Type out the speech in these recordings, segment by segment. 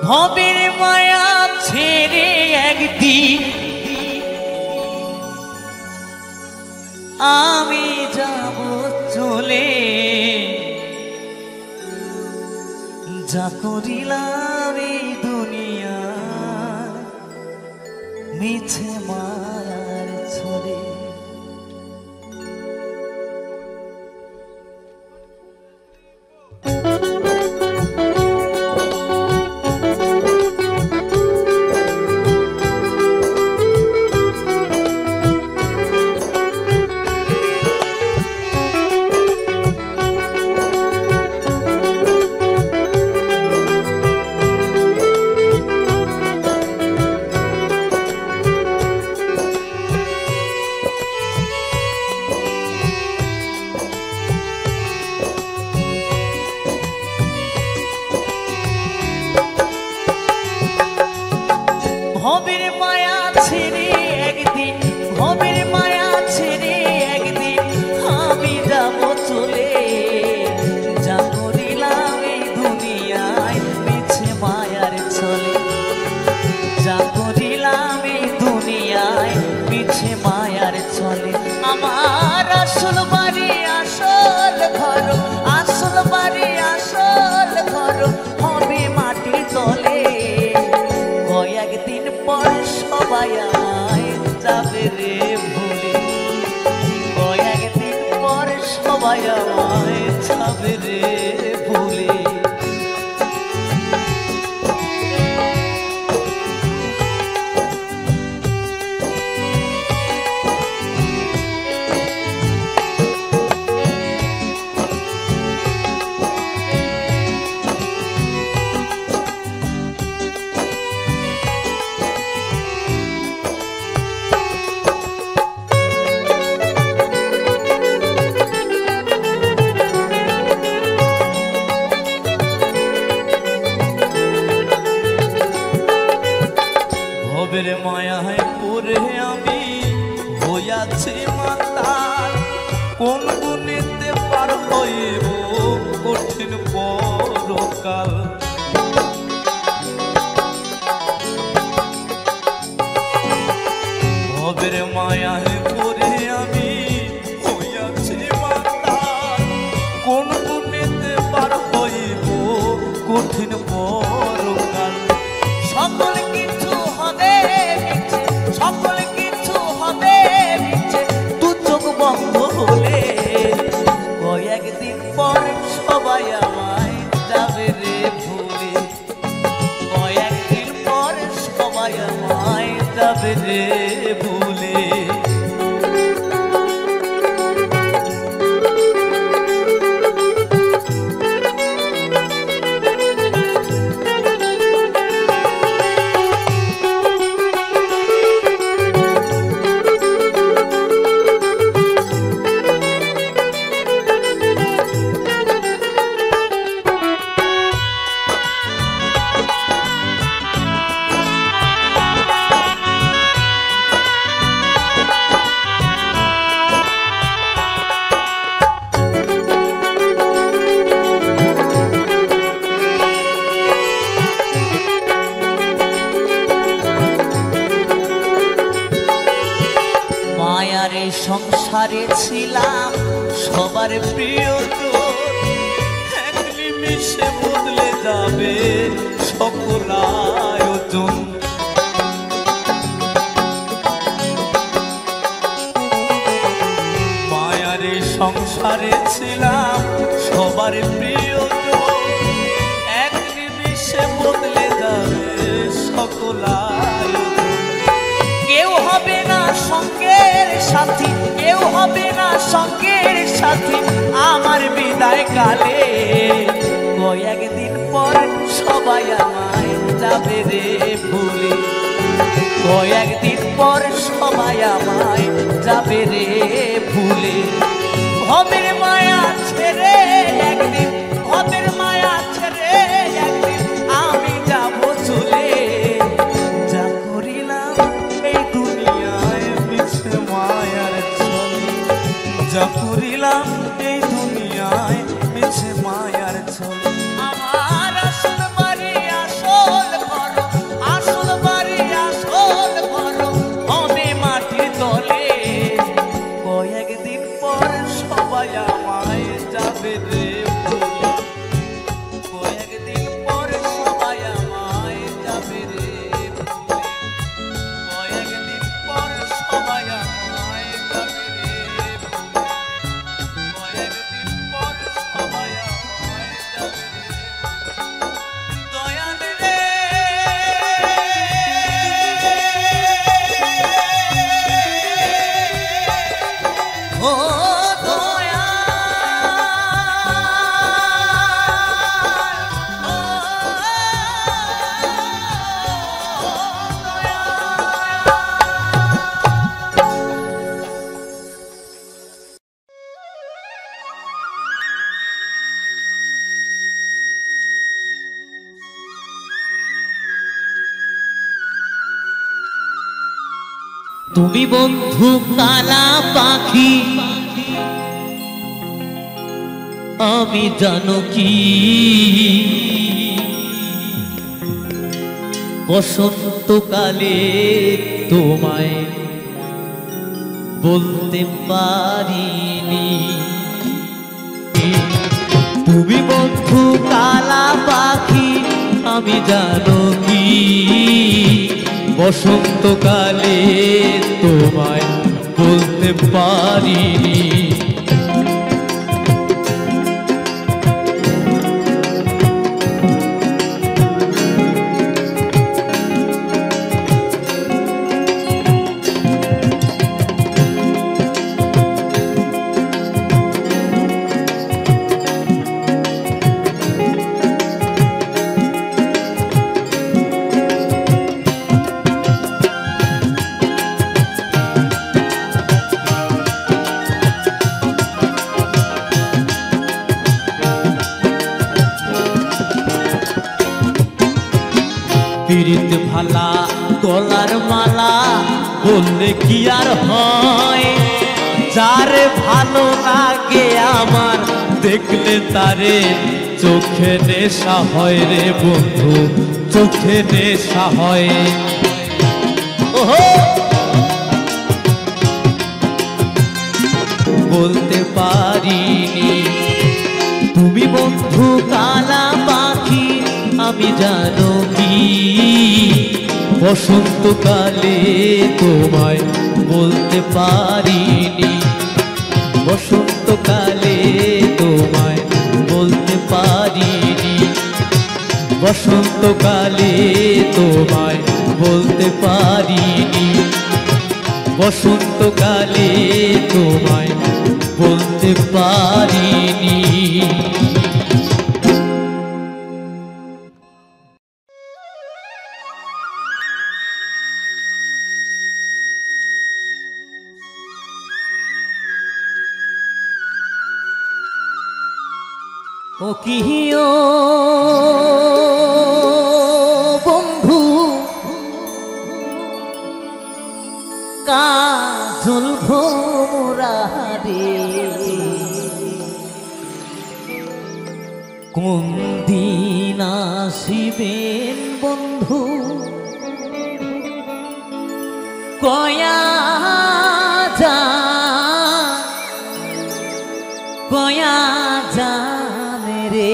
ভবের মায়া ছেড়ে একদিন আমি যাব চলে, যা করিলাম এই দুনিয়া মিছে মায়ার ছলে। ভবের মায়া ছেড়ে একদিন, ভবের মায়া ছেড়ে একদিন আমি যাব চলে, যা করিলাম এই দুনিয়ায় মিছে মায়ার ছলে, যা করিলাম এই দুনিয়ায় মিছে মায়ার ছলে। আমার আসল বাড়ি আসল ঘর, আসল বাড়ি আসল ঘর হবে মাটি তলে, কয়েকদিন পর সবাই আমায় যাবে রে ভুলে, কয়েকদিন পর সবাই আমায় যাবে রে ভুলে। ভবের মায়ায় পড়ে আমি হইয়াছি মাতাল, কোন গুণেতে পার হইব কঠিন পরকাল। ভবের মায়ায় পড়ে আমি হইয়াছি মাতাল, কোন গুণেতে পার হইব কঠিন পরকাল। সকল কিছু হবে মিছে, সকল কিছু হবে মিছে দু চোখ বন্ধ হলে, কয়েকদিন পর সবাই আমায় যাবে রে ভুলে, কয়েকদিন পর সবাই আমায় যাবে রে ভুলে। মায়ার সংসারে ছিলাম সবার প্রিয়, এক নিমিষে বদলে যাবে সকল আয়োজন। মায়ার সংসারে ছিলাম সবার প্রিয়, এক নিমিষে বদলে যাবে সকল আয়োজন। কেউ হবে না সঙ্গের সাথী, কেউ হবে না সঙ্গের সাথী আমার বিদায় কালে, কয়েকদিন পর সবাই আমায় যাবে রে ভুলে, কয়েকদিন পর সবাই আমায় যাবে রে ভুলে। ভবের মায়া ছেড়ে একদিন, ভবের মায়া ছেড়ে একদিন আমি যাব চলে, যা করিলাম এই দুনিয়ায় মিছে মায়ার ছলে, যা করিলাম এই দুনিয়ায় মিছে মায়ার ছলে। আমার আসল বাড়ি আসল তুমি বন্ধু কালা পাখি, আমি জানো কি বসন্তকালে তোমায় বলতে পারিনি। তুমি বন্ধু কালা পাখি, আমি জানো কি বসন্তকালে তোমায় বলতে পারিনি। পিরিত ভালা গলার মালা বললে কি আর হয়, যারে ভালো লাগে আমার দেখলে তারে চোখে নেশা হয় রে বন্ধু, চোখে নেশা হয়। ওহো বলতে পারিনি। তুমি বন্ধু কালা পাখি, আমি জানো কি বসন্তকালে তোমায় বলতে পারিনি। বসন্তকালে তোমায় বলতে পারিনি। বসন্তকালে তোমায় বলতে পারিনি। বসন্তকালে তোমায় বলতে পারিনি। ও কিও বন্ধু কাজল ভোমরা রে, কোন দিন আসিবেন বন্ধু কয়া যা কয়া জানে রে।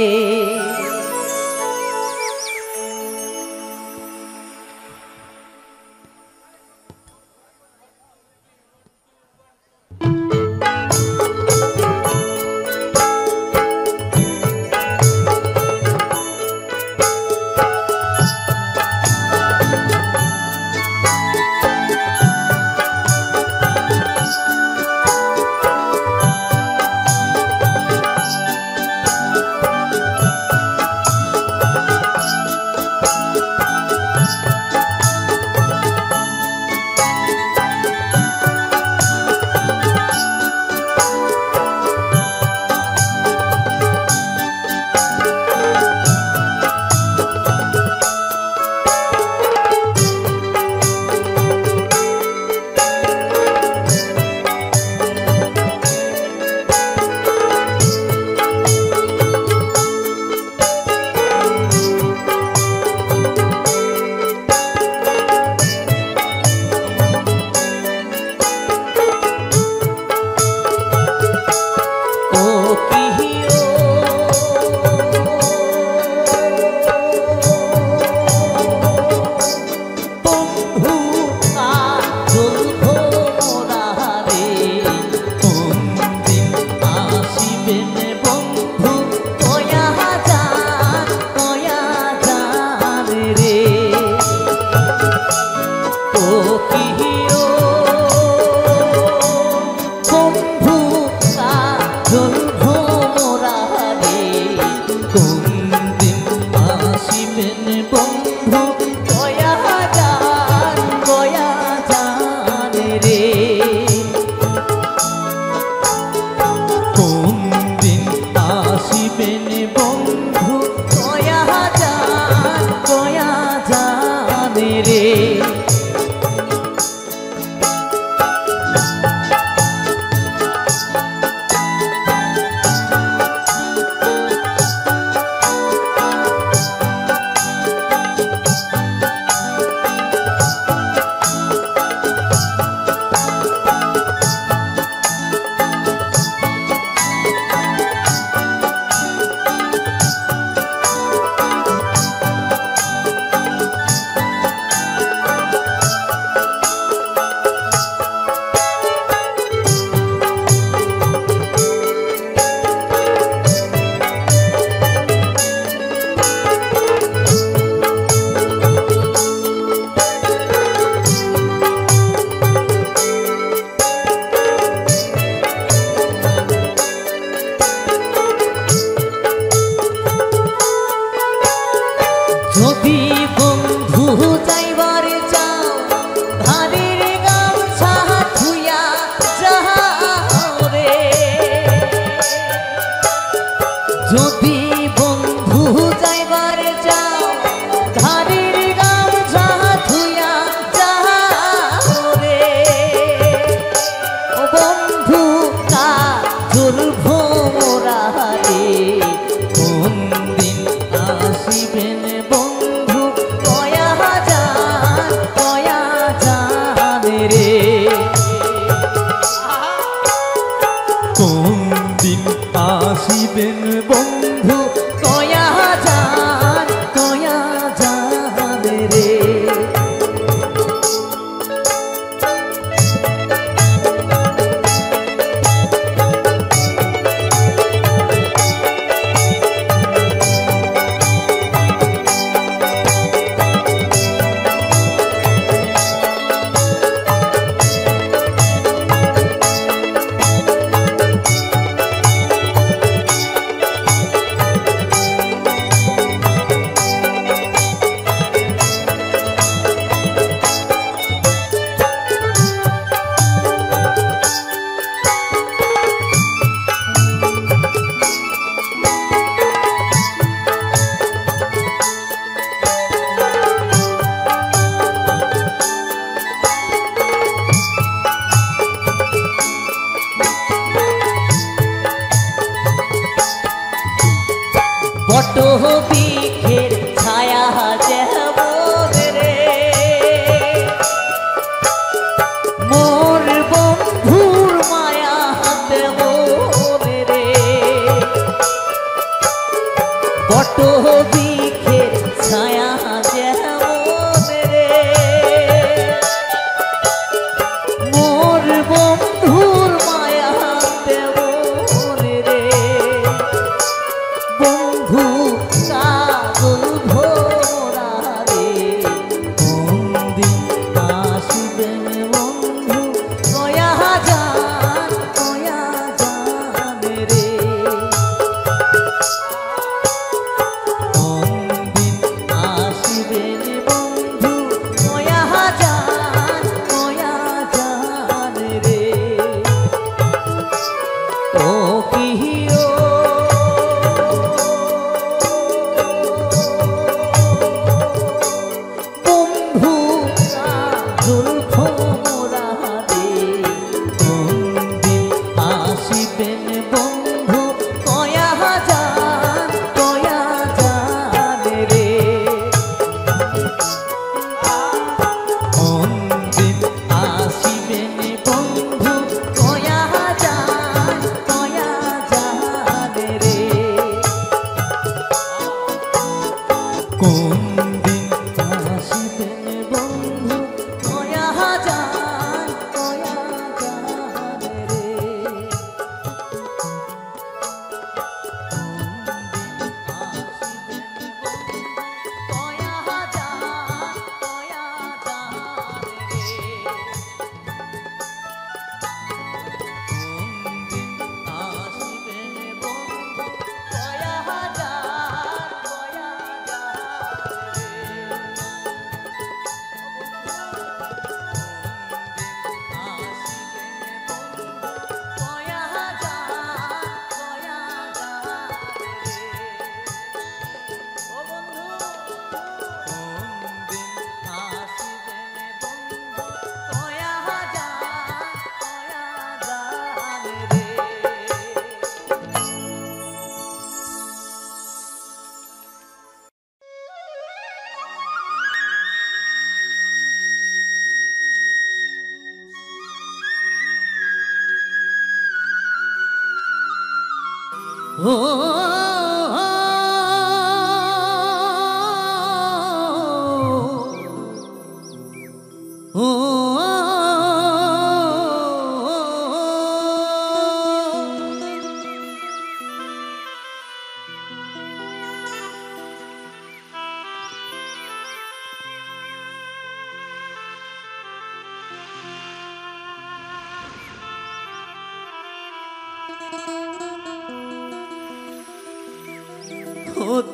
বন্ধু যাইবার যাও ধানের গামছা ধুইয়া যাও রে যদি বন্ধু যাইবার যাও ধানের গামছা ধুইয়া যাও রে ও বন্ধু কাজল ভোমরা রে কোন দিন আসিবেন বন্ধু কয়া যান রে কোন দিন আসিবেন বন্ধু কয়া যান রে বট বৃক্ষের ছায়া যেমন রে মোর বন্ধুর মায়া তেমন রে বট বৃক্ষের ছায়া যেমন রে মোর বন্ধুর মায়া তেমন রে বন্ধু কাজল ভোরা রে কোন দিন আসিবেন বন্ধু কয়া যান রে কোন দিন আসিবেন বন্ধু কয়া যান রে ও কিহিও বন্ধু কাজল ভোমরা রে কোন দিন আসিবেন বন্ধু কয়া যান রে কোন দিন আসিবেন বন্ধু কয়া যান রে কোন দিন আসিবেন বন্ধু কয়া যান রে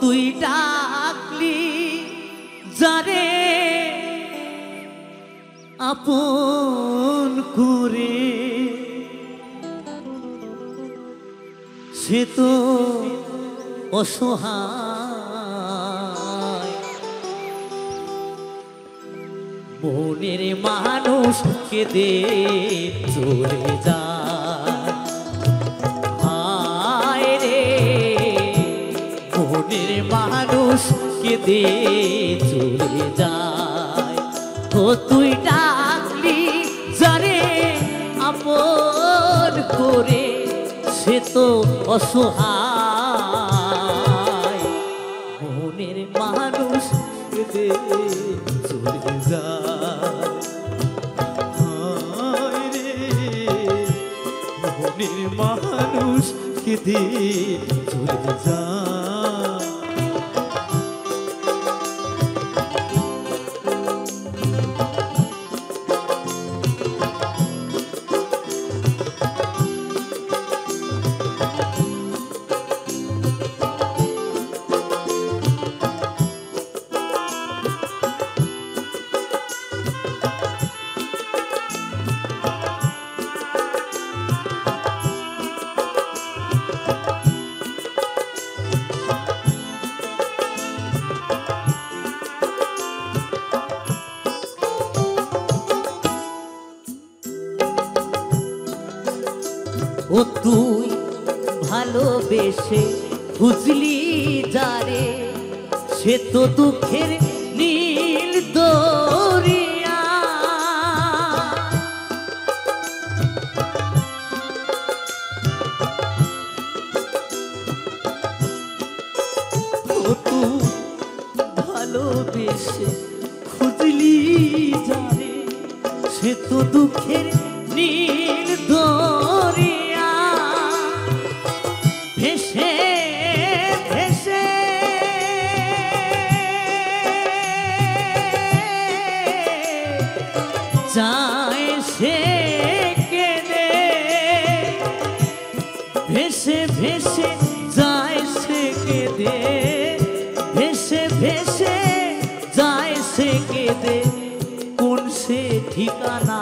তুই ডাকলি যারে আপন করে সে তো অসহায় মনের মানুষ কেঁদে চলে যায় হায় রে মনের মানুষ কেঁদে চলে যায় ও তুই ডাকলি যারে আপন করে সে তো অসহায় মনের মানুষ কেঁদে চলে যায় হায় রে মনের মানুষ কেঁদে চলে যায় ও তুই ভালোবেসে বুঝলি যারে সে তো দুঃখের নীল দরিয়া ও তুই ভালোবেসে খুঁজলি যারে সে তো দুঃখের নীল দরিয়া ভেসে ভেসে যায় সে কেঁদে ভেসে ভেসে যায় সে কেঁদে ভেসে ভেসে যায় সে কেঁদে কোন সে ঠিকানা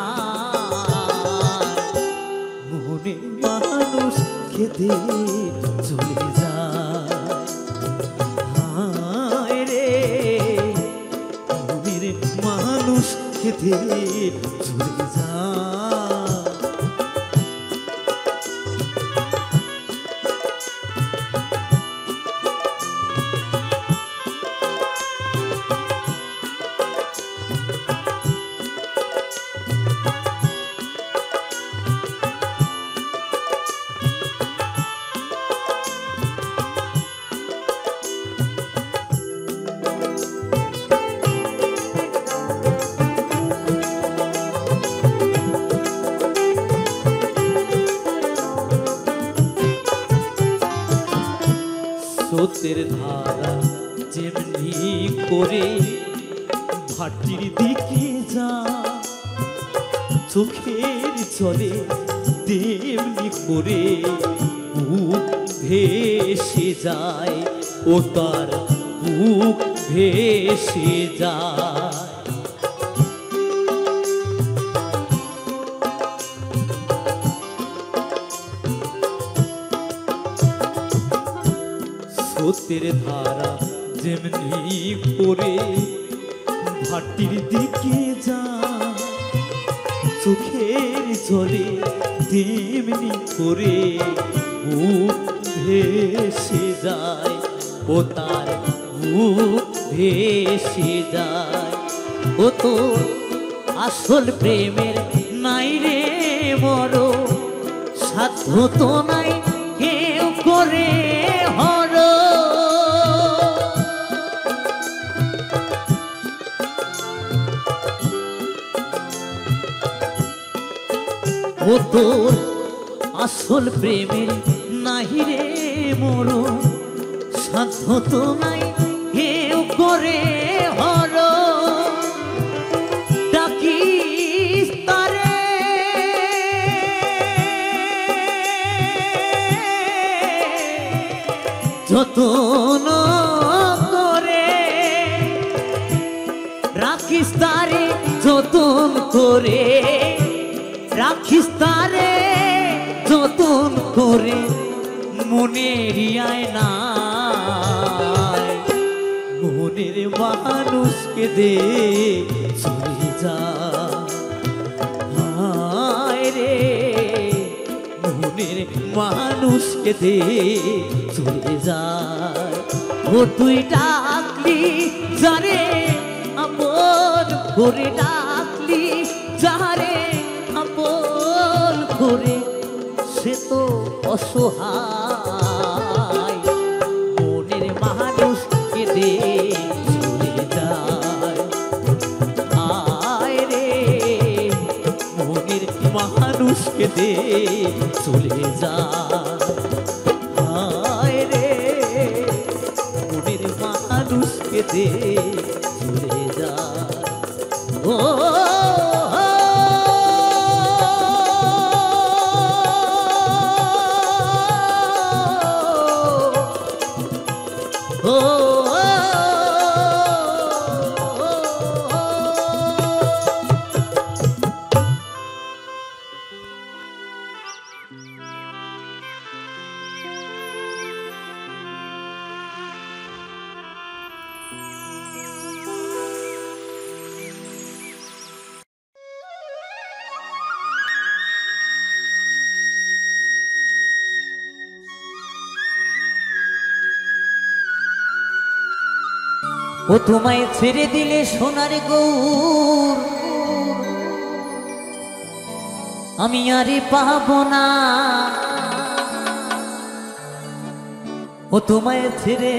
মনে মানুষ কেঁদে চলে যায় হায় রে মনের মানুষ কেঁদে চলে যায় স্রোতের ধারা যেমনি করে ভাটির দিকে যা চোখের জলে তেমনি করে বুক ভেসে যায় ও তার বুক ভেসে যায় স্রোতের ধারা যেমনি করে ভাটির দিকে যায় চোখের জলে তেমনি করে বুক ভেসে যায় ও তার বুক ভেসে যায় ও তো আসল প্রেমের নাই রে বড় সাধ্য তো নাই কেউ করে হর ও তোর আসল প্রেমের নাহি রে মোর সাধ্য তো নাই কেউ করে হর ডাকিস তারে যতন করে রাখিস তারে যতন করে, রাখিস তারে যতন করে, মনের আয়না মনের মানুষকে দে চলে যা। হায় রে মনের মানুষকে দে চলে যায়। ও তুই ডাকলি যারে আপন করে, ডাকলি যারে আপন করে, সে তো অসহায় মনের মানুষকে দে চলে যায়। হায় রে মনের মানুষকে দে চলে যায়। হায় রে মনের মানুষকে দে চলে যায়। ও ও তোমায় ছেড়ে দিলে সোনার গৌর আমি আরে পাবো না। ও তোমায় ছেড়ে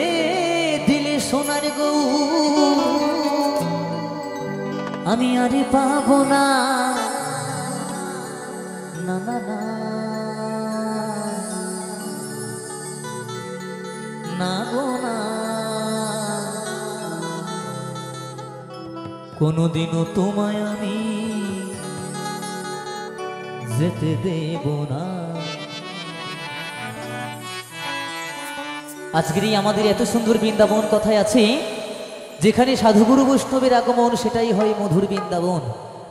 দিলে সোনার গৌর আমি আরে পাবো না। না না না না গো না, কোনদিনও তোমায় আমি যেতে দেব না। আজকের এই আমাদের এত সুন্দর বৃন্দাবন কথায় আছে, যেখানে সাধুগুরু বৈষ্ণবের আগমন সেটাই হয় মধুর বৃন্দাবন।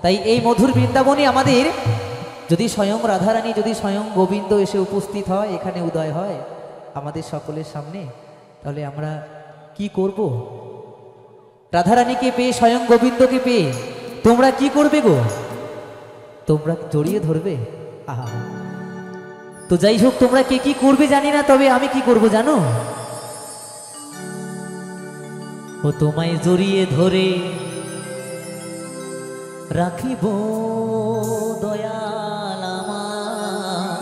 তাই এই মধুর বৃন্দাবনে আমাদের যদি স্বয়ং রাধারানী, যদি স্বয়ং গোবিন্দ এসে উপস্থিত হয়, এখানে উদয় হয় আমাদের সকলের সামনে, তাহলে আমরা কি করব? রাধারানীকে পেয়ে, স্বয়ং গোবিন্দকে পেয়ে তোমরা কি করবে গো? তোমরা জড়িয়ে ধরবে। আহা, তো যাই হোক, তোমরা কে কি করবে জানি না, তবে আমি কি করব জানো? ও তোমায় জড়িয়ে ধরে রাখিব দয়াল আমার,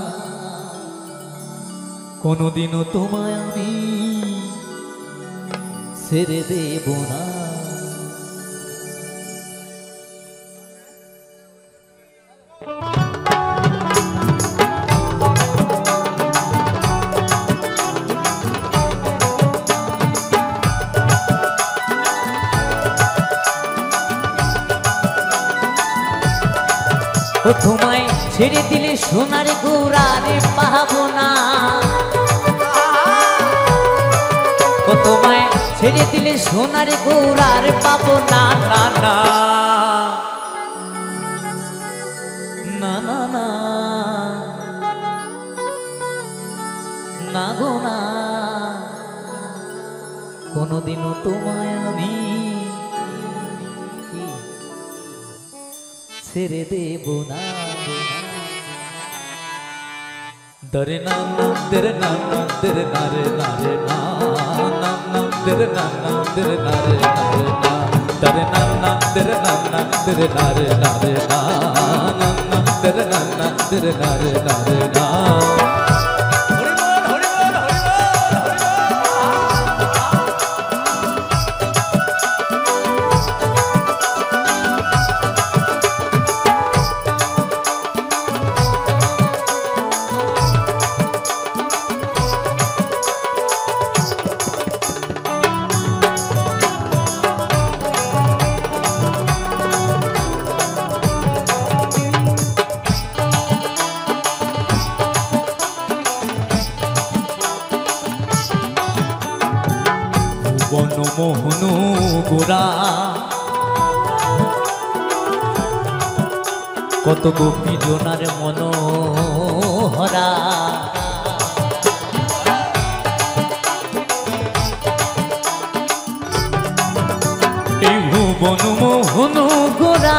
কোনদিনও তোমায় আমি ছেড়ে দেব না। ও তোমায় ছেড়ে দিলে সোনার গৌরারে পাবো না। ও তোমায় ছেড়ে দিলে সোনার গৌরার পাবো না। না না না না না না গো না, কোনদিনও তোমায় আমি ছেড়ে দেব না। দরে না না দরে না না দরে না রে না রে না না না দরে না না দরে না রে না রে না দরে না না দরে না না দরে না রে না রে না না না দরে না না দরে না রে না রে না। কত গোপী জোনার মনোহরা এই ভুবন মোহন গোরা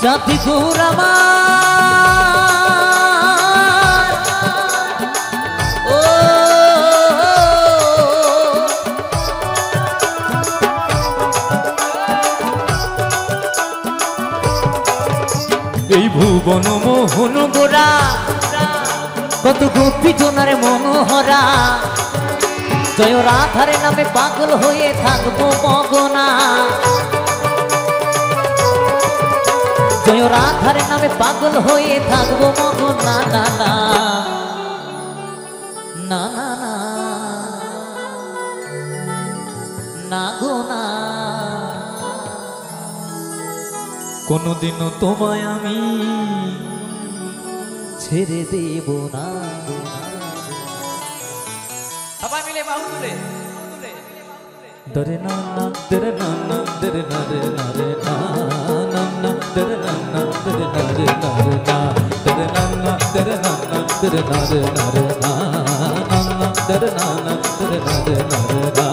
জাতি গোরামা এই ভুবন মোহন গোরা কত গোপী জোনার মনোহরা জয় রাধার নামে পাগল হয়ে থাকবো মগনা জয় রাধার নামে পাগল হয়ে থাকবো মগনা না না না না না না গো না কোনদিনও তোমায় আমি ছেড়ে দেব না সবাই মিলে বাহু তুলে দরে না না দরে না না দরে না রে না রে না না না দরে না না দরে না রে না রে না দরে না না দরে না না দরে না রে না রে না না না দরে না না দরে না রে না রে না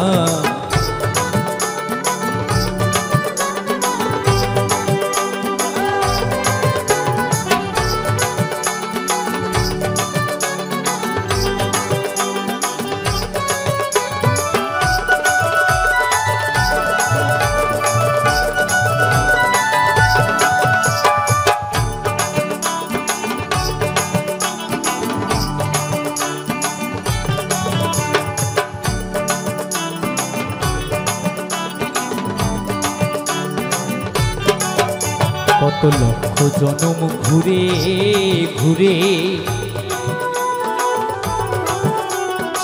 কত লক্ষ জনম ঘুরে ঘুরে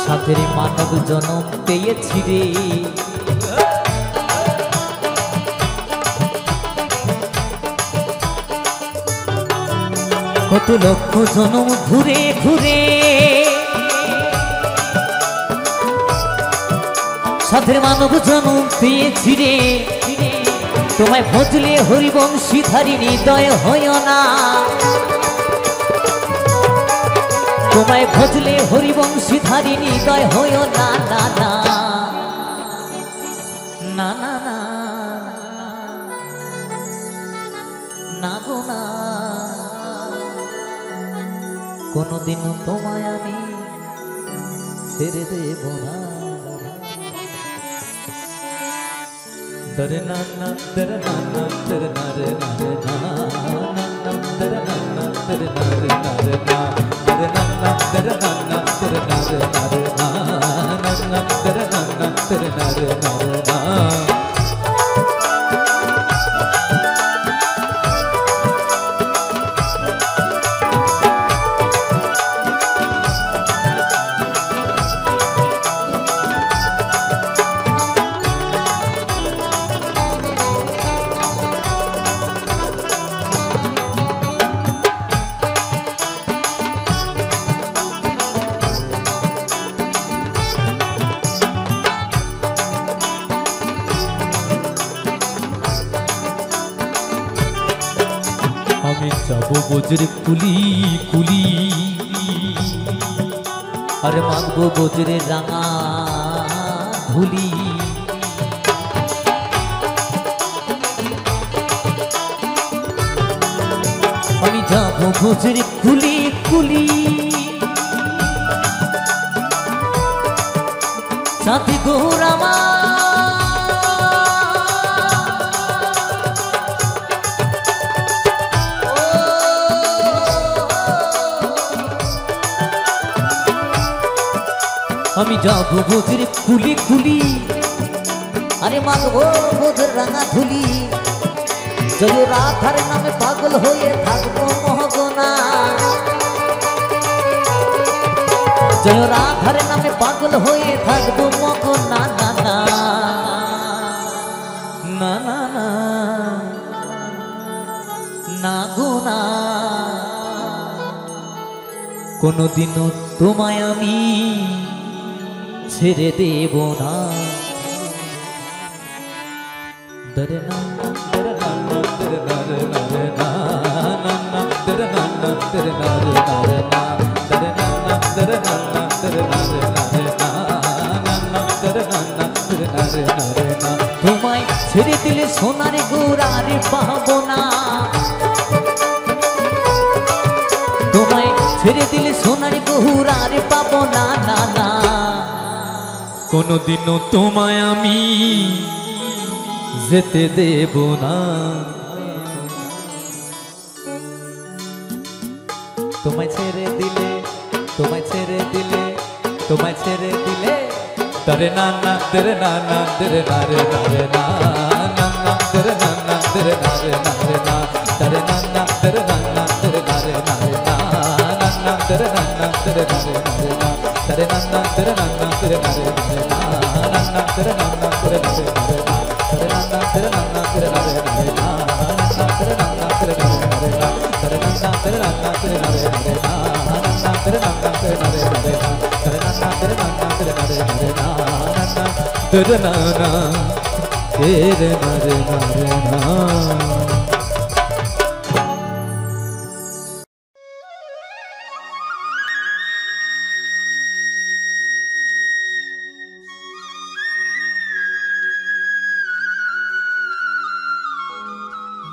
সাথের মানব জনম পেয়েছি রে কত লক্ষ জনম ঘুরে ঘুরে সাথের মানব জনম পেয়েছি রে তোমায় ভজলে হরিবংশী ধারী হৃদয় হয় না তোমায় ভজলে হরিবংশী ধারী হৃদয় হয় না না না না না না না গো না কোনদিনও তোমায় আমি ছেড়ে দেব না dare na na dare na na dare na re na re na na na dare na na dare na re na re na dare na na dare na na dare na re na re na na na dare na na dare na re na re na আমি যাব বজ্রে কুলি কুলি আরে মাগবো বজরে রাঙা ধুলি আমি যাবো বজরে কুলি কুলি সাথী গৌরামা আমি যাবো বজরে কুলি কুলি আরে মাগবো বজর রাঙা ধুলি জয় রাধার নামে পাগল হয়ে থাকবো মহগনা জয় রাধার নামে পাগল হয়ে থাকবো মগনা না না না না না না গো না কোনদিনও তোমায় আমি ছেড়ে দেব না dare na na dare na na dare na re na re na na na dare na na dare na re na re na dare na na dare na na dare na re na re na na na dare na na dare na re na re na তোমায় ছেড়ে দিলে সোনার গোড়ার পাবো না, তোমায় ছেড়ে দিলে সোনার গোড়ার পাবো না, না না কোনদিনও তোমায় আমি যেতে দেব না। তোমায় ছেড়ে দিলে, তোমায় ছেড়ে দিলে, তোমায় ছেড়ে দিলে dare na na dare na na dare na re na re na na na dare na na dare na re na re na dare na na dare na na dare na re na re na na na dare na na dare na re na re na dare na na dare na na dare na re na re na na na dare na na dare na re na re na dare na na dare na na dare na re na re na na na dare na na dare na re na re na dare na na dare na na dare na re na re na na na dare na na dare na na dare na re na re na dare na na dare na na dare na re na re na dare na na tere nare nare na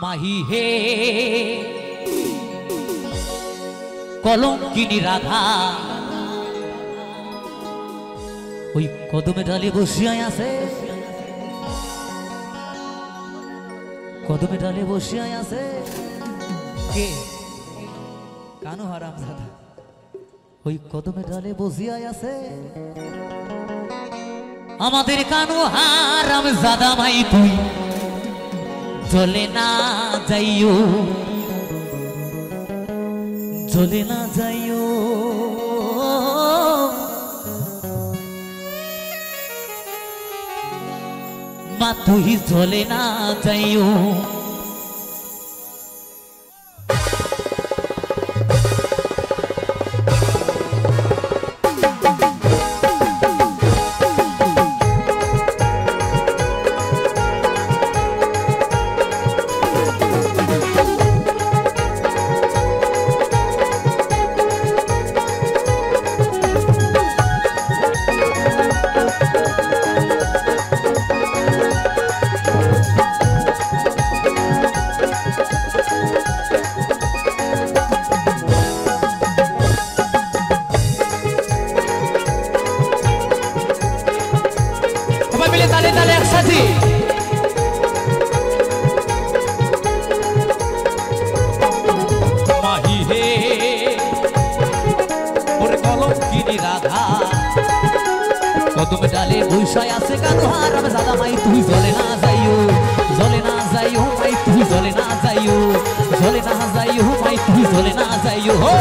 Mahi হে কলঙ্কিনী রাধা ওই কদমে ডালে বসিয়াই আছে, কদমে ডালে বসিয়াই আছে কে কানু হারাম দাদা, ওই কদমে ডালে বসিয়াই আছে আমাদের কানু হারাম জাদা ভাই তুই চলে না যাইও, চলে না যাইও মা তুই চলে না যাইও। তালে তালে একসাথে মাহি হে ওরে কলঙ্কিনী রাধা কদমে ডালে বৈশায় আছে কানু হারাম জাদা মাই তুই জলে না যাইও, জলে না যাইও মাই তুই জলে না যাইও, জলে না যাইও মাই তুই জলে না যাইও হো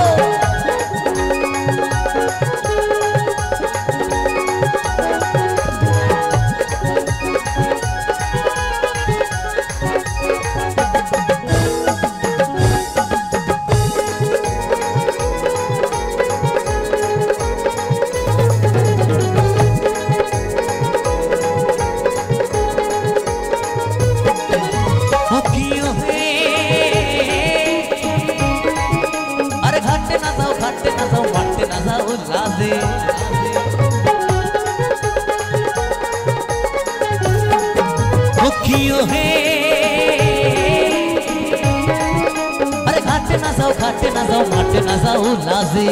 अरे घाटे ना जाओ माटे ना जाओ लाजे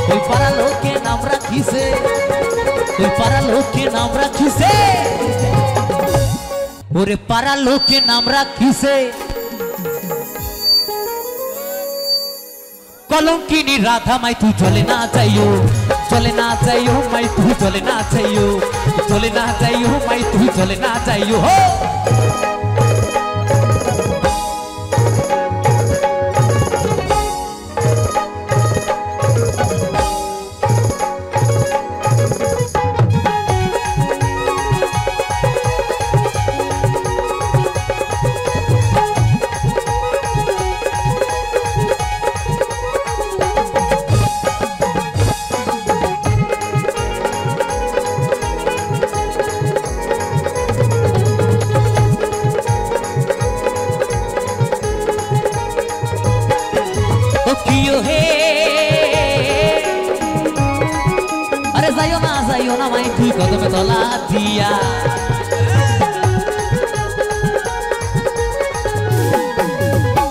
कोई पारा लोग के नाम रखी से, कोई पारा लोग के नाम रखी से ओरे पारा लोग के नाम रखी से কলঙ্কিনী রাধা মাই তুই চলে না যাইও, চলে না যাইও মাই তুই চলে না যাইও, চলে না যাইও মাই তুই চলে না যাইও হো মাই তুই কদমে তলা দিয়া।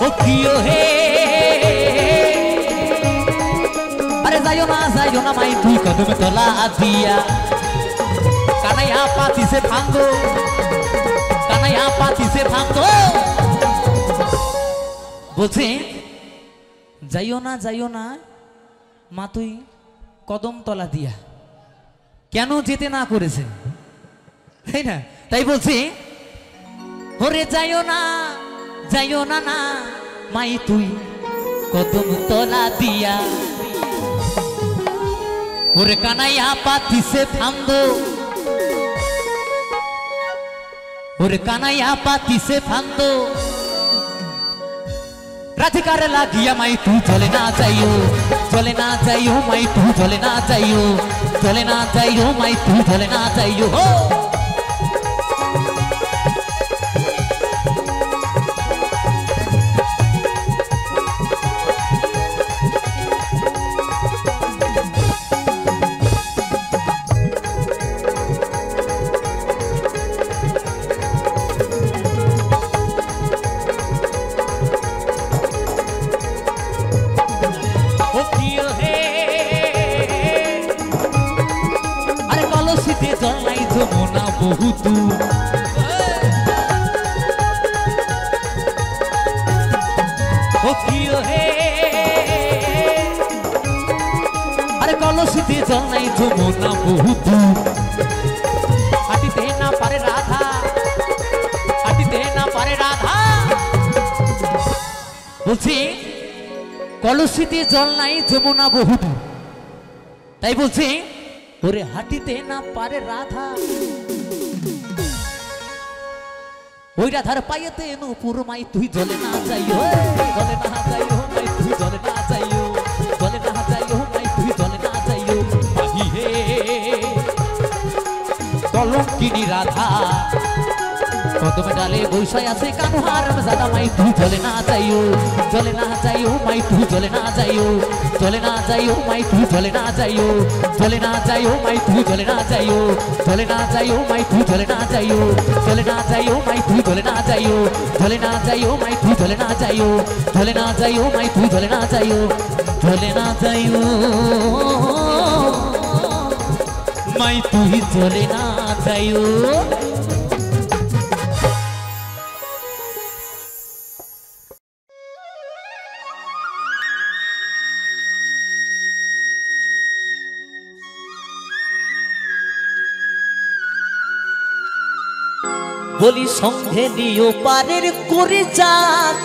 ও কিও হে আরে যাইও না মাই তুই কদমে তলা দিয়া। কানাইয়া পাতিছে ভাঙ্গো, কানাইয়া পাতিছে ভাঙ্গো। বলছে যাইও না মা তুই কদম তলা দিয়া। কেন যেতে না করেছে, তাই না? তাই বলছি ওরে যাইও না না মাই তুই কদম তলা দিয়া। ওরে কানাইয়া পাতিছে ফান্দো, ওরে কানাইয়া পাতিছে ফান্দো। রাধিকার লাগিয়া মাই তুই চলে না যাইও মাই তুই চলে না যাইও মাই তুই চলে না যাইও। যমুনা বহুত ও কিও হে আরে কলসিতে জল নাই যমুনা বহুত। হাঁটিতে না পারে রাধা, হাঁটিতে না পারে রাধা। বলছি কলসিতে জল নাই যমুনা বহুত, তাই বলছি ওরে হাঁটিতে না পারে রাধা। ওই রাধার পাইতে নূপুর মাই তুই জলে না যাইও মাই তুই জলে না যাইও মাই তুই জলে না যাইও। মাহি হে কলঙ্কিনী রাধা কদমে ডালে বৈশায় আছে কানুহার জাদা মাই তুই জলে না যাইও মাই তুই জলে না যাইও মাই তুই জলে না যাইও মাই তুই জলে না যাইও মাই তুই জলে না যাইও মাই তুই জলে না যাইও মাই তুই জলে না যাইও মাই তুই জলে না যাইও মাই তুই জলে না যাইও। বলি সঙ্গে নিও পারের করে যা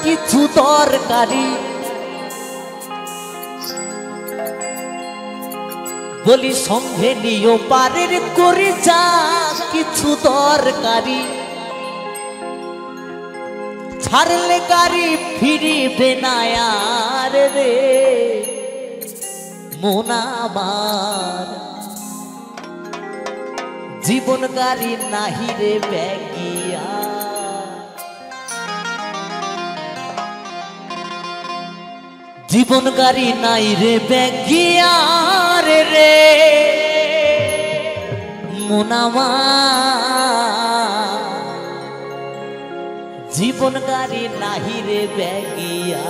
কিছু দরকারি। বলি সঙ্গে নিও পারের করে যা কিছু দরকারি। ছাড়লে গাড়ি ফিরিবে না আর রে মন আমার। জীবন গাড়ি নাহি রে ব্যাগিয়া। জীবন গাড়ি নাই রে ব্যাগিয়া রে মন আমার। জীবন গাড়ি নাহি রে ব্যাগিয়া।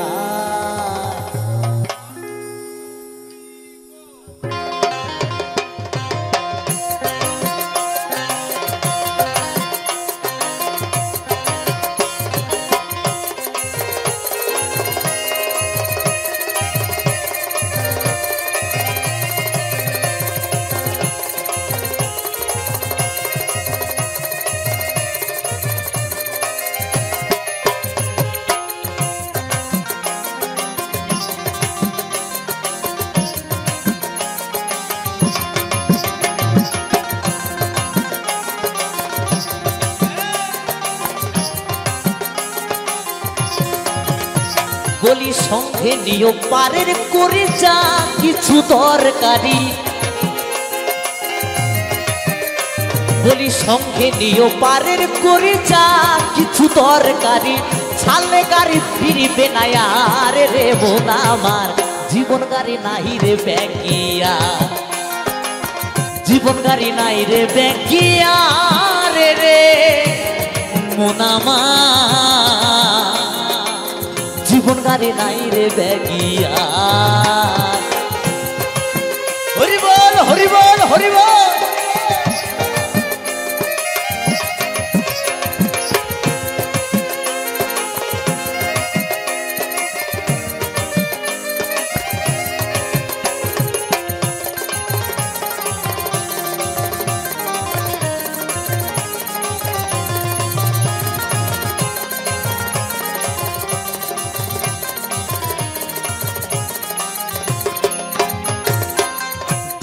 বলি সঙ্গে নিও পারের করে যা কিছু দরকারি। বলি সঙ্গে নিও পারের করে যা কিছু দরকারি। ছাড়লে গাড়ি ফিরিবে না আর রে মন আমার। জীবন গাড়ি নাহি রে ব্যাগিয়া। জীবন গাড়ি নাই রে বেকিয়া রে রে মোনামা জীবন গাড়ি নাই রে বেকিয়া হরি বল হরি বল হরি বল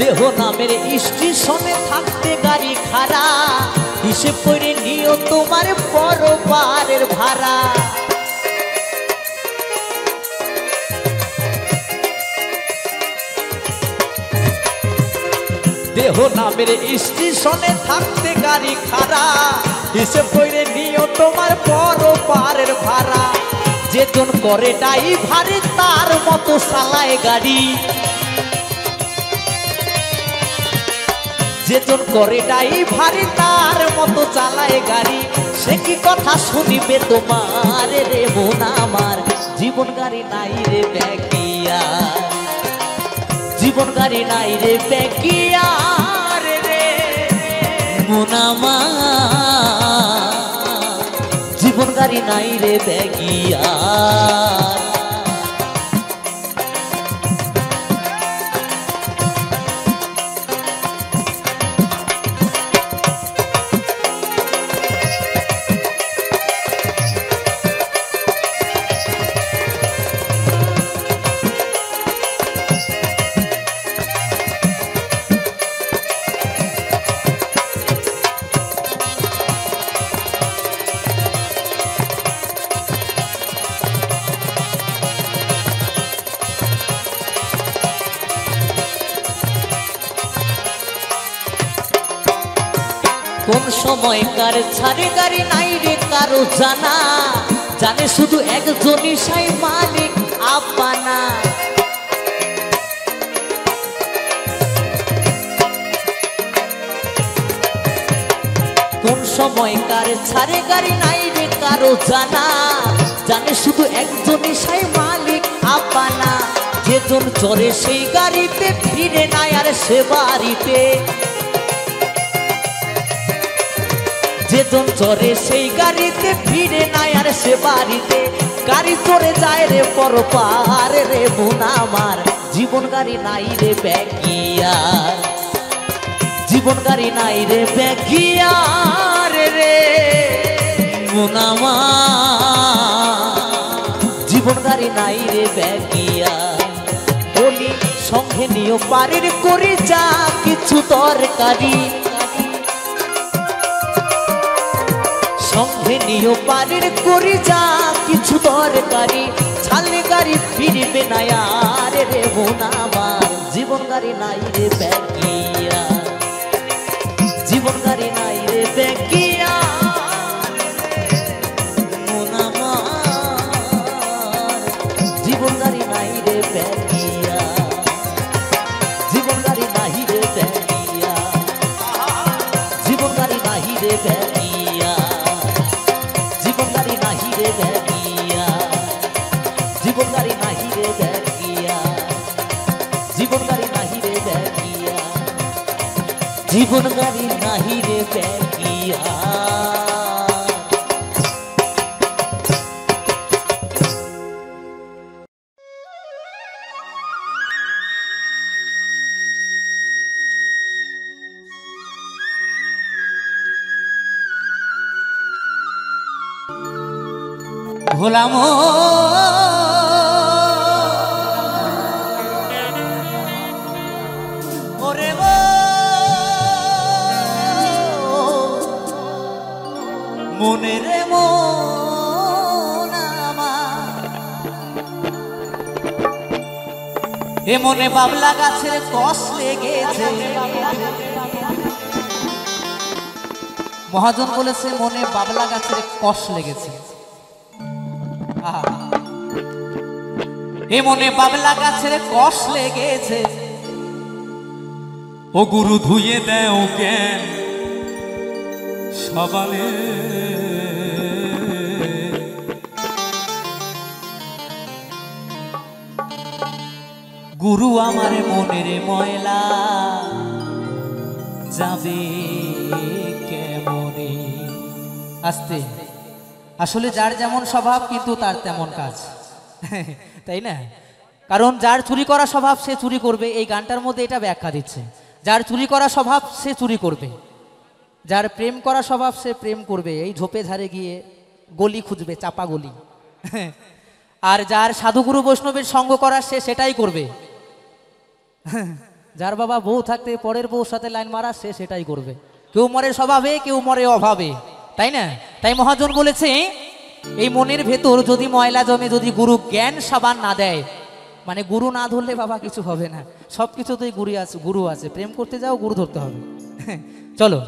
দেহ নামের স্টেশনে থাকতে গাড়ি খাড়া হিসেব করে নিও তোমার পরবারের ভাড়া দেহ নামের স্টেশনে থাকতে গাড়ি খাড়া হিসেব করে নিও তোমার পরবারের ভাড়া যেজন করে ড্রাইভারে তার মতো চালায় গাড়ি যেজন করে ড্রাইভারে তার মতো চালায় গাড়ি সে কি কথা শুনিবে তোমার রে মন আমার জীবন গাড়ি নাই রে বেকিয়া জীবন গাড়ি নাই রে বেকিয়া রে মন আমার জীবন গাড়ি নাই রে বেকিয়া কোন সময়কার ছাড়ে গাড়ি নাই রে কারো জানা জানে শুধু একজনই সাই মালিক আপানা কোন সময়কার ছাড়ে গাড়ি নাই রে কারো জানা জানে শুধু একজনই সাই মালিক আপানা যেজন চড়ে সেই গাড়িতে ফিরে নাই আর সে বাড়িতে যেজন চড়ে সেই গাড়িতে ফিরে নাই আর সে বাড়িতে গাড়ি চড়ে যায় রে পরপার রে মন আমার জীবন গাড়ি নাই রে বেকিয়া জীবন গাড়ি নাই রে বেকিয়া রে মন আমার জীবন গাড়ি নাই রে বেকিয়া বলি সঙ্গে নিও পারের করে যা কিছু দরকারি সঙ্গে নিও পারের করে যা কিছু দরকারি ছালে গাড়ি ফিরবে না আর রে মন আমার জীবন গাড়ি নাই রে বেকিয়া জীবন গাড়ি নাই রে বেকিয়া মন আমার জীবন গাড়ি নাই রে বেকিয়া জীবন গাড়ি নাই রে বেকিয়া জীবন গাড়ি নাই রে বেকিয়া জীবন গাড়ি নাহি রে বেকিয়া জীবন গাড়ি নাহি রে বেকিয়া জীবন গাড়ি নাহি রে বেকিয়া জীবন গাড়ি নাহি রে বেকিয়া ভোলাম ওরে মনে রে মন আমার এ মনে বাবলা গাছের কষ লেগেছে মহাজন বলেছে মনে বাবলা গাছের কষ লেগেছে এ মনে বাবলা গাছের কষ লেগেছে ও গুরু ধুয়ে দেও জ্ঞান সাবানে, গুরু আমার মনের ময়লা যাবে কেমনে। আস্তে, আসলে যার যেমন স্বভাব কিন্তু তার তেমন কাজ, তাই না? কারণ যার চুরি করা স্বভাব সে চুরি করবে, এই গানটার মধ্যে এটা ব্যাখ্যা দিচ্ছে। যার চুরি করা স্বভাব সে চুরি করবে, যার প্রেম করা স্বভাব সে প্রেম করবে, এই ঝোপে ঝাড়ে গিয়ে গলি খুঁজবে, চাপা গলি। আর যার সাধুগুরু বৈষ্ণবের সঙ্গ করার সে সেটাই করবে। যার বাবা বউ থাকতে পরের বউর সাথে লাইন মারা সে সেটাই করবে। কেউ মরে স্বভাবে, কেউ মরে অভাবে, তাই না? তাই মহাজন বলেছে এই মনের ভেতর যদি ময়লা জমে, যদি গুরু জ্ঞান সাবান না দেয়, মানে গুরু না ধরলে বাবা কিছু হবে না। সব কিছুতেই গুরু আছে, প্রেম করতে যাও গুরু ধরতে হবে। চলো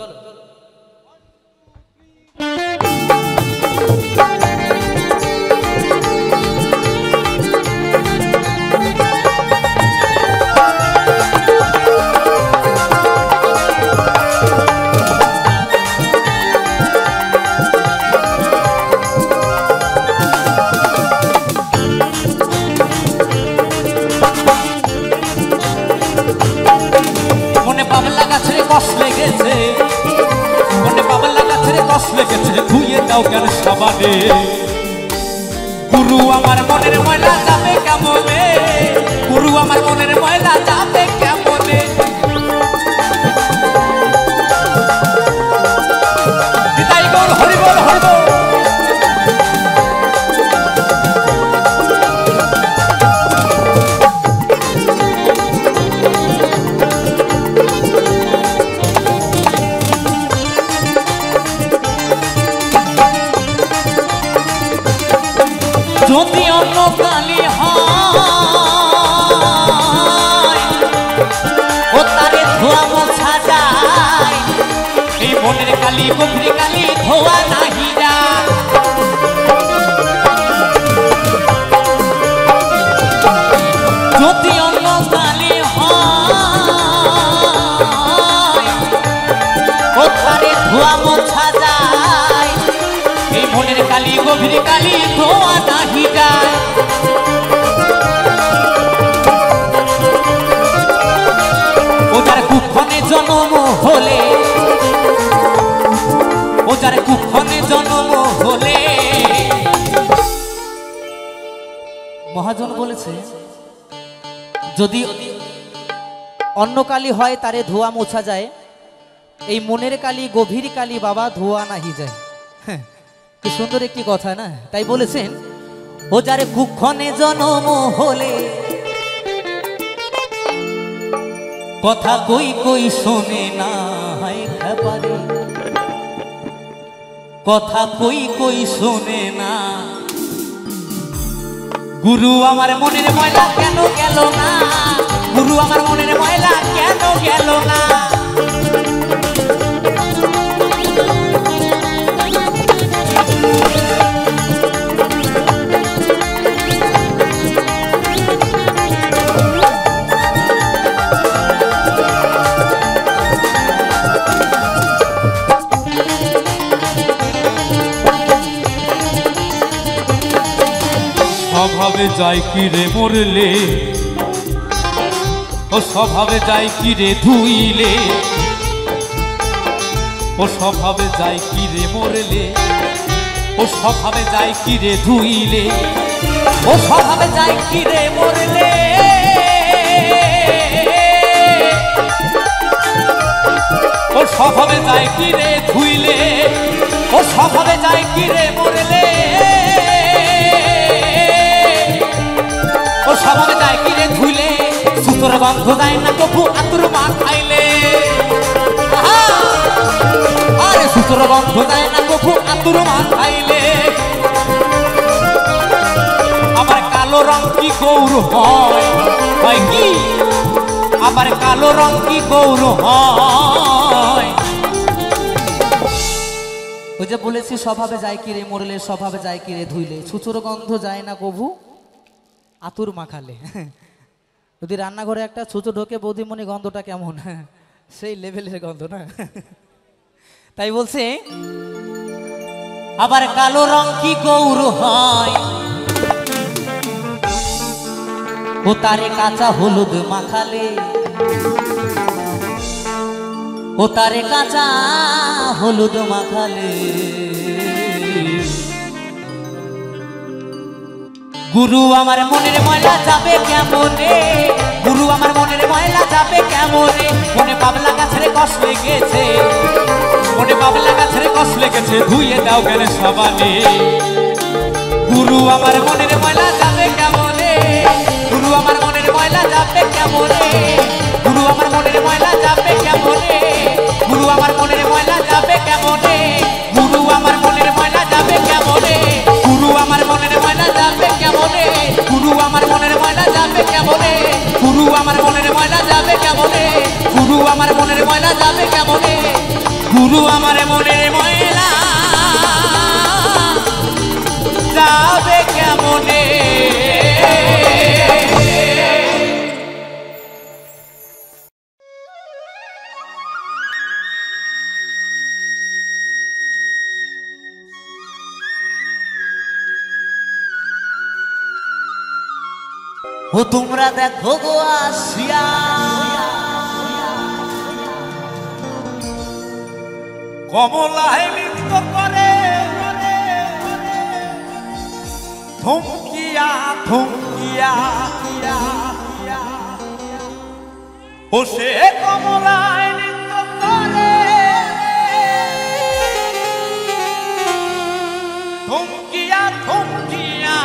ধুয়ে দাও কেন সাবানে, গুরু আমার মনের ময়লা যাবে কেমনে, গুরু আমার মনের ময়লা যাবে কেমনে। নিতাই গৌর হরি বল হরি বল। যদি অন্য কালি হয় ও তারে ধোয়া মোছা যায়, এই মনের কালি গভীর কালি ধোয়া নাহি যায়। যদি অন্য কালি হয় ও তারে ধোয়া মোছা যায়, এই মনের কালি গভীর কালি ধোয়া নাহি যায়। ও যার কুক্ষণে জন্ম হলে, ও যার কুক্ষণে জন্ম হলে, মহাজন বলেছে যদি অন্য কালি হয় তারে ধোয়া মোছা যায়, এই মনের কালি গভীর কালি বাবা ধোয়া নাহি যায়। হ্যাঁ, কি সুন্দর একটি কথা না? তাই বলেছেন ও যারে কুক্ষণে জন্ম হলে, কথা কই কই শোনে না হয় খাবারে, কথা কই কই শোনে না, গুরু আমার মনের ময়লা কেন গেল না, গুরু আমার মনের ময়লা কেন গেল না। স্বভাবে যায় কি রে মরলে, ও স্বভাবে যায় কি রে ধুইলে, ও স্বভাবে যায় কি রে মরলে, ও স্বভাবে যায় কি রে ধুইলে, ও স্বভাবে যায় কি রে মরলে, ও স্বভাবে যায় কি রে ধুইলে, ও স্বভাবে যায় কি রে মরলে, ও স্বভাবে যায় কি রে ধুইলে, সুতোর গন্ধ যায় না কভু আতুর মা খাইলে। আরে সুতোর গন্ধ যায় না কভু আতুর মা খাইলে। আবার কালো রং কি গৌর হয়, হয় কি আবার কালো রং কি গৌর হয়। ওই যে বলেছি স্বভাবে যায় কি রে মরলে, স্বভাবে যায় কি রে ধুইলে, ছুচুর গন্ধ যায় না কভু আতুর মাখালে। যদি রান্নাঘরে একটা ছুঁচো ঢোকে বৌদিমণি গন্ধটা কেমন, সেই লেভেলের গন্ধ না। তাই বলছে আবার কালো রং কি গৌর হয়, ও তারে কাঁচা হলুদ মাখালে, ও তারে কাঁচা হলুদ মাখালে। গুরু আমার মনের ময়লা যাবে কেমনে, গুরু আমার মনের ময়লা যাবে কেমনে। মনে বাবলা গাছের কষ লেগেছে, মনে বাবলা গাছের কষ লেগেছে, ধুয়ে দাও গেলে সবানে। গুরু আমার মনের ময়লা যাবে কেমনে, গুরু আমার মনের ময়লা যাবে কেমনে, গুরু আমার মনের ময়লা যাবে কেমনে, গুরু আমার মনের ময়লা যাবে কেমনে, গুরু আমার মনের ময়লা যাবে কেমনে, গুরু আমার মনের ময়লা যাবে কেমনে, গুরু আমার মনের ময়লা যাবে কেমনে, গুরু আমার মনের ময়লা যাবে কেমনে, গুরু আমার মনের ময়লা যাবে কেমনে, গুরু আমার মনের ময়লা যাবে কেমনে। ও তোমরা দেখো গো আসিয়া, কমলায় নৃত্য করে থমকিয়া থমকিয়া, ও সে কমলায় নৃত্য করে থমকিয়া থমকিয়া,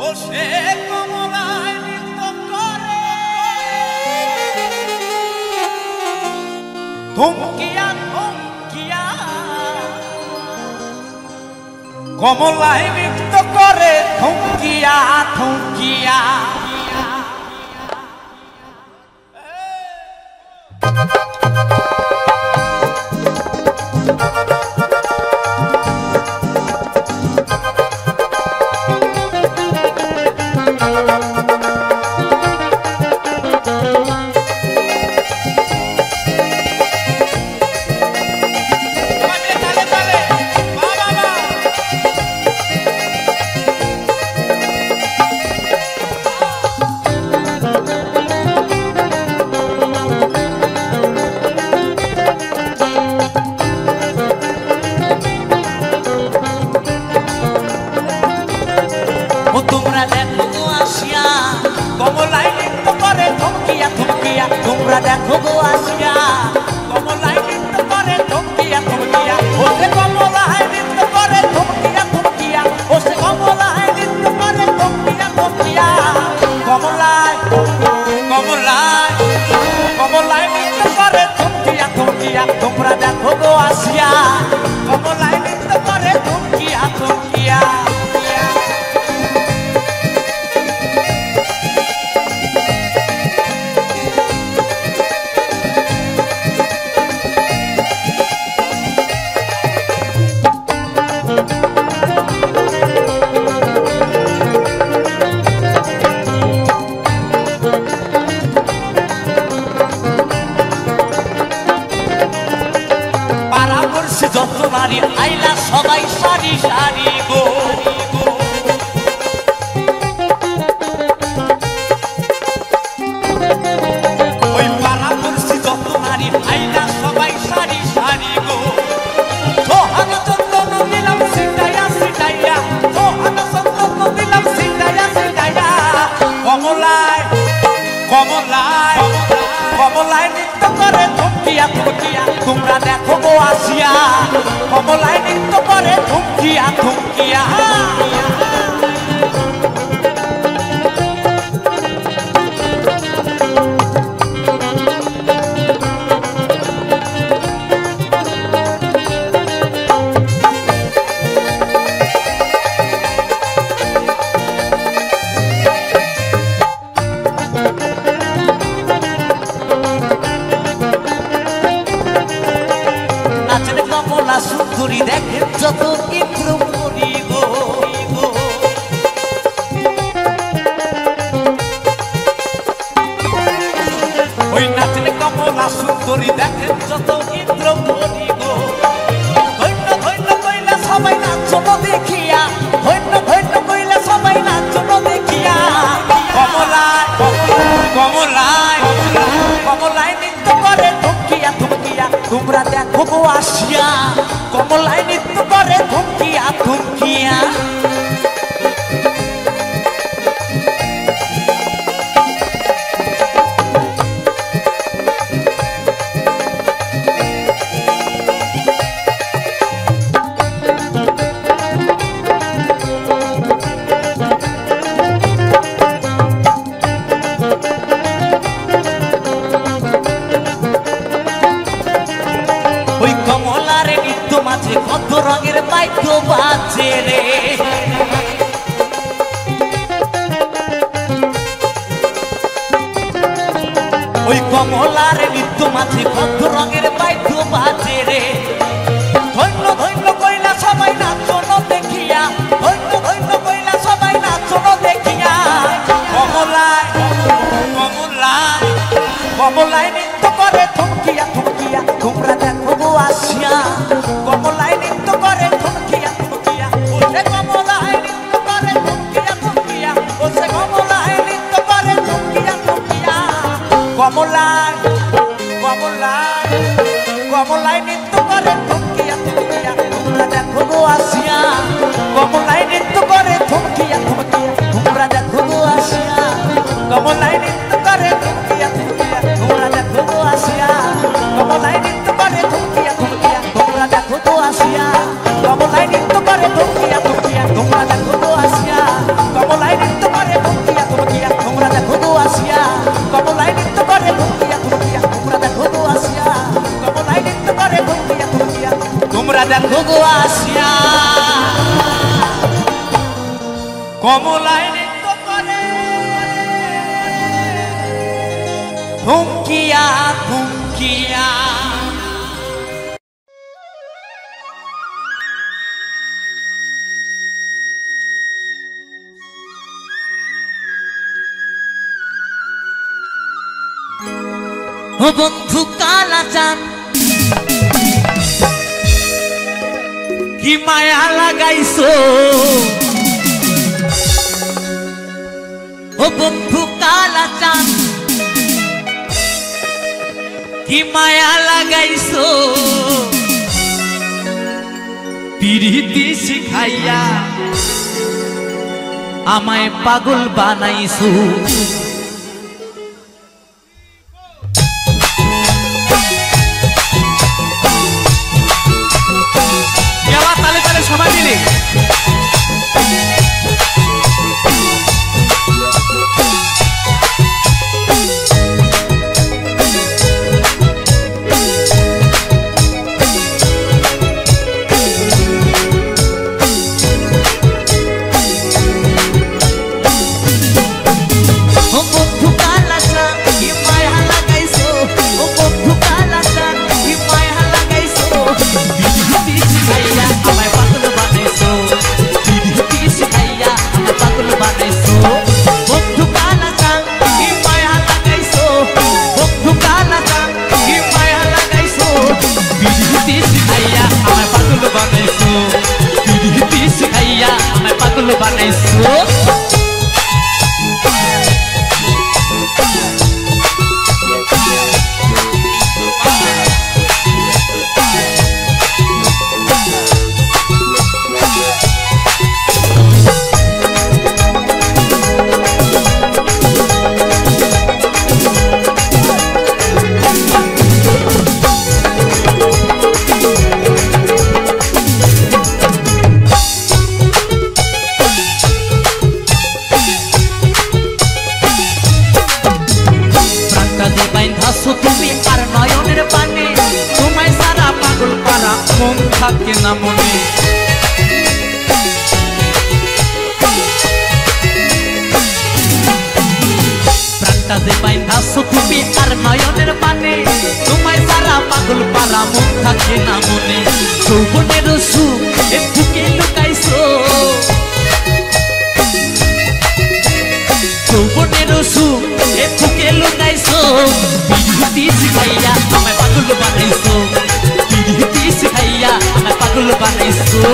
ও সে কমলায় নৃত্য করে থমকিয়া থমকিয়া, কমলায় নৃত্য করে থমকিয়া থমকিয়া। তোমরা দেখো গো আসিয়া, কমলায় নৃত্য করে থমকিয়া থমকিয়া, ও সে কমলায় নৃত্য করে থমকিয়া থমকিয়া, ও সে কমলায় নৃত্য করে থমকিয়া থমকিয়া, কমলায় কমলায় কমলায় নৃত্য করে থমকিয়া থমকিয়া। তোমরা দেখো গো আসিয়া, কমলায় নৃত্য করে থমকিয়া থমকিয়া। যত নারী আইলা সবাই সারি সারি গো, ওই পাড়া পড়ছি যত নারী আইলা সবাই সারি সারি গো। সোহান চন্দন দিলাম সিটাইয়া সিটাইয়া, সোহান চন্দন দিলাম সিটাইয়া সিটাইয়া, কমলায় কমলায় কমলায় নৃত্য করে থমকিয়া থমকিয়া। তোমরা দেখো গো আসিয়া, কমলায় নৃত্য করে থমকিয়া থমকিয়া। সুন্দরী দেখেন যত ইন্দ্র করি গো, সুন্দরী দেখেন যত ইন্দ্রমণি গো ধন্য ধন্য কইলা সবাই নাচন দেখিয়া ধন্য ধন্য কইলা সবাই নাচন দেখিয়া কমলায় কমলায় কমলায় নৃত্য করে ধুমকিয়া ধুমকিয়া তোমরা দেখো গো আসিয়া কমলায় নৃত্য করে ধুমকিয়া ধুমকিয়া কত রঙের বাইক বাজে রে ওই কমলার নৃত্য মাঝে কত রঙের বাইক বাজে রে ধন্য ধন্য কইলা সবাই নাচন দেখিয়া ধন্য ধন্য কইলা সবাই নাচন দেখিয়া কমলায় কমলায় কমলায় নৃত্য করে ধুমকিয়া ধুমকিয়া তোমরা দেখো গো আসিয়া কমলায় নৃত্য করে ধুমকিয়া ধুমকিয়া ওরে কমলায় নৃত্য করে ধুমকিয়া ধুমকিয়া ওরে কমলায় নৃত্য করে ধুমকিয়া ধুমকিয়া কমলায় কমলায় কমলায় নৃত্য করে ধুমকিয়া ধুমকিয়া তোমরা দেখো গো আসিয়া কমলায় নৃত্য করে ধুমকিয়া ধুমকিয়া তোমরা দেখো গো আসিয়া কমলায় নৃত্য করে ধুমকিয়া ধুমকিয়া তোমরা দেখো গো আসিয়া কমলায় নৃত্য করে ধুমকিয়া ধুমকিয়া তোমরা দেখো গো আসিয়া কমলায় নৃত্য করে ধুমকিয়া ধুমকিয়া তোমরা দেখো গো আসিয়া কমলায় নৃত্য করে ধুমকিয়া ধুমকিয়া তোমরা দেখো গো আসিয়া কমলায় নৃত্য করে ধুমকিয়া ধুমকিয়া তোমরা দেখো গো আসিয়া কমলায় নৃত্য করে ধুমকিয়া ধুমকিয়া তোমরা দেখো গো আসিয়া কমলায় নৃত্য করে ধুমকিয়া ধুমকিয়া ও বন্ধু কালাচাঁদ কি মায়া লাগাইছো ও বন্ধু কালাচাঁদ কি মায়া লাগাইছো পিরিতি শিখাইয়া আমায় পাগল বানাইছো সবাই মিলে থাকে না মনে প্রাণটা যে বাইন্ধাছো তুমি আর নয়নের পানে তোমায় সারা পাগল পারা মন থাকে না মনে যৌবনের সুখ বুকে লুকাইছো যৌবনের সুখ বুকে লুকাইছো বিরতি শিখাইয়া আমায় পাগল বানাইছো পিরিতি শিখাইয়া আমায় পাগল বানাইছো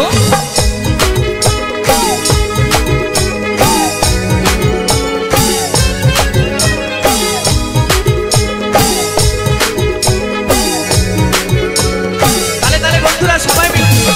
তালে তালে বন্ধুরা সবাই মিলে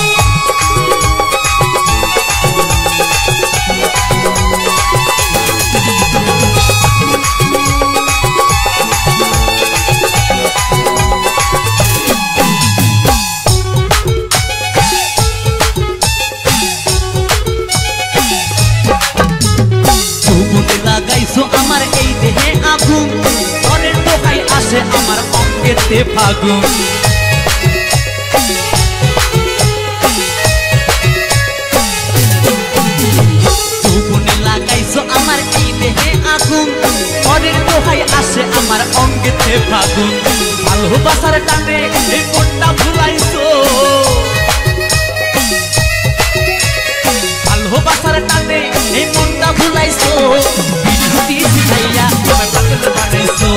লাগাইছো আমার এই দেহে আগুন পরের দোহাই আসে আমার অঙ্গেতে ফাগুন যৌবনে লাগাইছো আমার এই দেহে আগুন পরের দোহাই আসে আমার অঙ্গেতে ফাগুন ভালোবাসার টানে এই মনটা ভুলাইছো ভালোবাসার টানে এই মনটা ভুলাইছো পিরিতি শিখাইয়া আমায় পাগল বানাইছো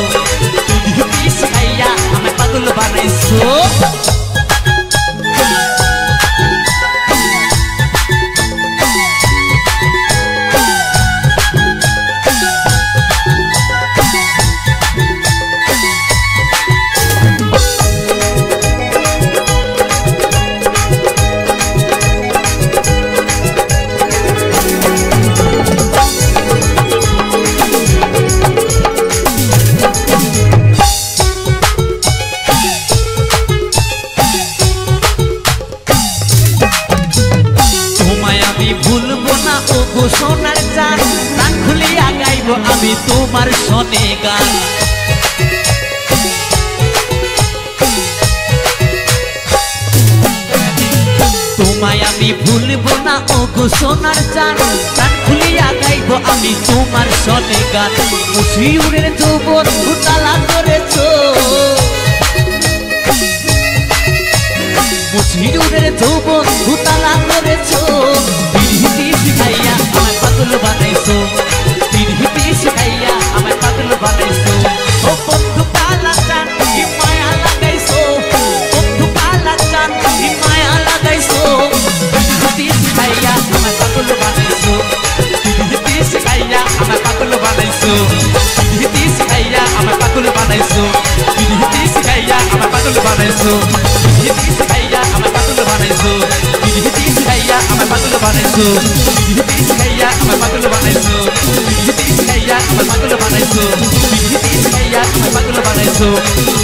পিরিতি শিখাইয়া আমায় পাগল বানাইছো সোনার চান প্রাণ খুলিয়া গাইব আমি তোমার শোনে গান তোমায় আমি ভুলবো না ও গো সোনার চান প্রাণ খুলিয়া গাইব আমি তোমার শোনে গান মুশিউরের যৌবন উতালা করেছো মুশিউরের যৌবন উতালা করেছো পিরিতি শিখাইয়া আমায় পাগল বানাইছো পিরিতি শিখাইয়া আমায় পাগল বানাইছো ও বন্ধু কালা চান কি মায়া লাগাইছো বন্ধু কালা চান কি মায়া লাগাইছো পিরিতি শিখাইয়া আমায় পাগল বানাইছো পিরিতি শিখাইয়া আমায় পাগল বানাইছো পিরিতি শিখাইয়া আমায় পাগল বানাইছো পিরিতি শিখাইয়া আমায় পাগল বানাইছো পিরিতি শিখাইয়া আমায় পাগল বানাইছো পিরিতি শিখাইয়া আমায় পাগল বানাইছো পিরিতি শিখাইয়া আমায় পাগল বানাইছো পিরিতি শিখাইয়া আমায় পাগল বানাইছো পিরিতি শিখাইয়া আমায় পাগল বানাইছো